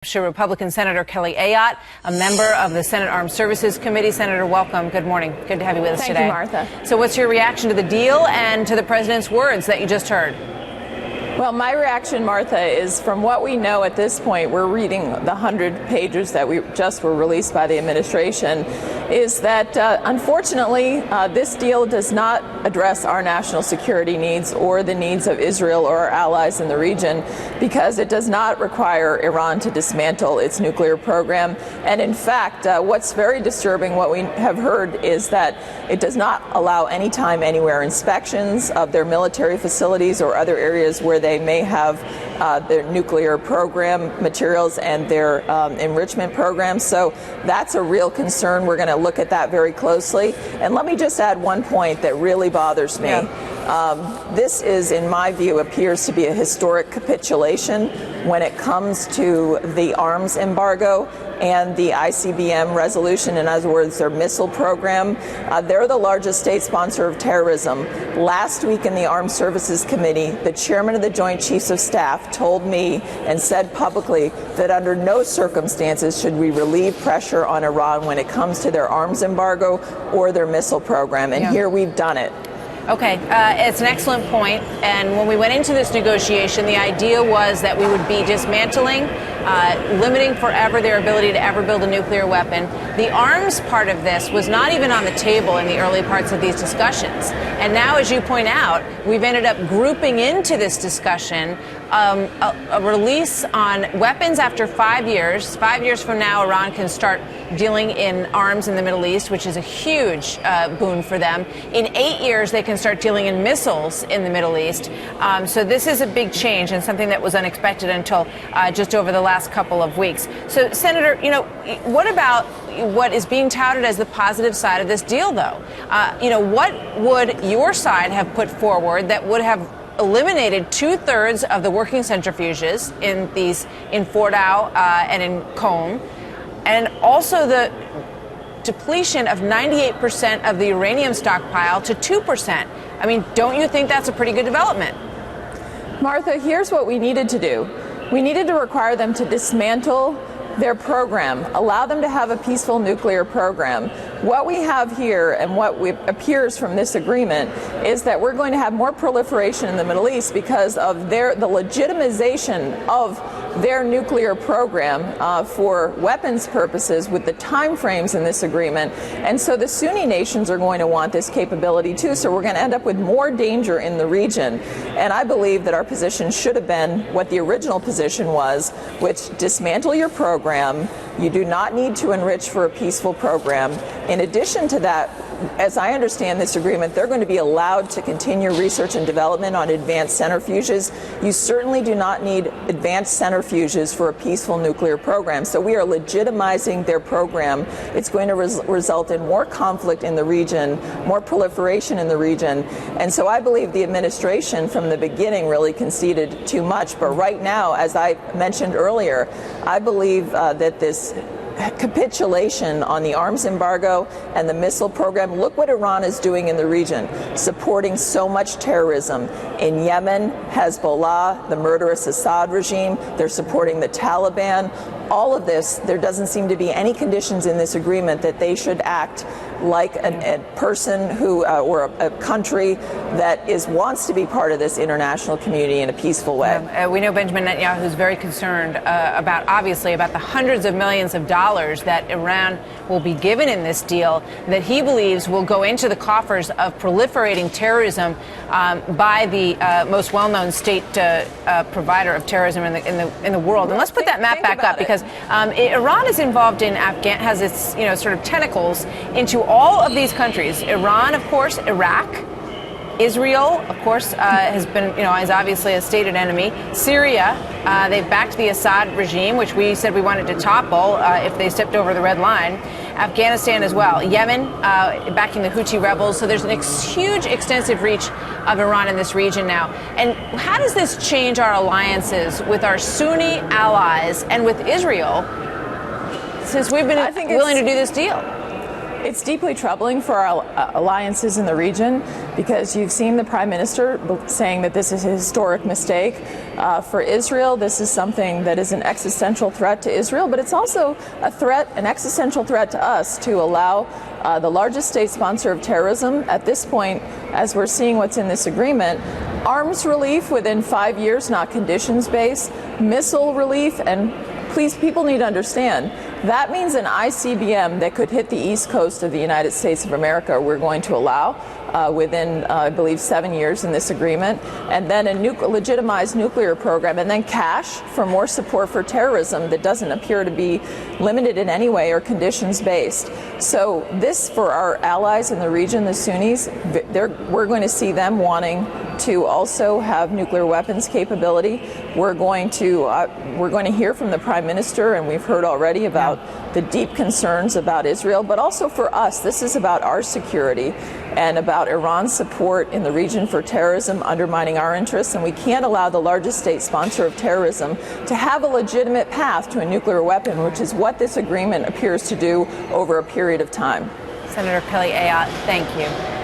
Republican Senator Kelly Ayotte, a member of the Senate Armed Services Committee. Senator, welcome. Good morning. Good to have you with us today. Thank you, Martha. So what's your reaction to the deal and to the president's words that you just heard? Well, my reaction, Martha, is from what we know at this point, we're reading the 100 pages that we just were released by the administration, is that unfortunately this deal does not address our national security needs or the needs of Israel or our allies in the region, because it does not require Iran to dismantle its nuclear program. And in fact, what's very disturbing, what we have heard, is that it does not allow anytime, anywhere inspections of their military facilities or other areas where they may have their nuclear program materials and their enrichment programs. So that's a real concern. We're going to look at that very closely. And let me just add one point that really bothers me. This is, in my view, appears to be a historic capitulation when it comes to the arms embargo and the ICBM resolution. In other words, their missile program. They're the largest state sponsor of terrorism. Last week in the Armed Services Committee, the chairman of the Joint Chiefs of Staff told me and said publicly that under no circumstances should we relieve pressure on Iran when it comes to their arms embargo or their missile program. And here we've done it. Okay, it's an excellent point. And when we went into this negotiation, the idea was that we would be dismantling, limiting forever their ability to ever build a nuclear weapon. The arms part of this was not even on the table in the early parts of these discussions. And now, as you point out, we've ended up grouping into this discussion a release on weapons after 5 years. 5 years from now, Iran can start dealing in arms in the Middle East, which is a huge boon for them. In 8 years, they can start dealing in missiles in the Middle East. So this is a big change and something that was unexpected until just over the last couple of weeks. So, Senator, what about what is being touted as the positive side of this deal, though? What would your side have put forward that would have eliminated 2/3 of the working centrifuges in Fordow and in Qom, and also the depletion of 98% of the uranium stockpile to 2%. I mean, don't you think that's a pretty good development? Martha, here's what we needed to do. We needed to require them to dismantle their program, allow them to have a peaceful nuclear program. What we have here and what appears from this agreement is that we're going to have more proliferation in the Middle East because of the legitimization of their nuclear program for weapons purposes with the time frames in this agreement. And so the Sunni nations are going to want this capability too. So we're going to end up with more danger in the region. And I believe that our position should have been what the original position was, which dismantle your program. You do not need to enrich for a peaceful program. In addition to that, as I understand this agreement, they're going to be allowed to continue research and development on advanced centrifuges. You certainly do not need advanced centrifuges for a peaceful nuclear program. So we are legitimizing their program. It's going to result in more conflict in the region, more proliferation in the region. And so I believe the administration from the beginning really conceded too much. But right now, as I mentioned earlier, I believe that this capitulation on the arms embargo and the missile program. Look what Iran is doing in the region, supporting so much terrorism in Yemen, Hezbollah, the murderous Assad regime. They're supporting the Taliban. All of this, there doesn't seem to be any conditions in this agreement that they should act like a person who, or a country that wants to be part of this international community in a peaceful way. We know Benjamin Netanyahu is very concerned obviously about the hundreds of millions of dollars that Iran will be given in this deal that he believes will go into the coffers of proliferating terrorism by the most well-known state provider of terrorism in the world. And let's put that map back up, because Iran is involved in has its sort of tentacles into all of these countries. Iran, of course, Iraq, Israel, of course, has been, is obviously a stated enemy. Syria, they've backed the Assad regime, which we said we wanted to topple if they stepped over the red line. Afghanistan as well. Yemen, backing the Houthi rebels. So there's an huge, extensive reach of Iran in this region now. And how does this change our alliances with our Sunni allies and with Israel, since we've been willing to do this deal? It's deeply troubling for our alliances in the region, because you've seen the Prime Minister saying that this is a historic mistake. For Israel, this is something that is an existential threat to Israel, but it's also a threat, an existential threat to us, to allow the largest state sponsor of terrorism at this point, as we're seeing what's in this agreement, arms relief within 5 years, not conditions-based, missile relief, and please, people need to understand, that means an ICBM that could hit the east coast of the United States of America, we're going to allow within, I believe, 7 years in this agreement, and then a legitimized nuclear program, and then cash for more support for terrorism that doesn't appear to be limited in any way or conditions-based. So this, for our allies in the region, the Sunnis, we're going to see them wanting to also have nuclear weapons capability. We're going to hear from the Prime Minister, and we've heard already about the deep concerns about Israel, but also for us, this is about our security and about Iran's support in the region for terrorism, undermining our interests, and we can't allow the largest state sponsor of terrorism to have a legitimate path to a nuclear weapon, which is what this agreement appears to do over a period of time. Senator Kelly Ayotte, thank you.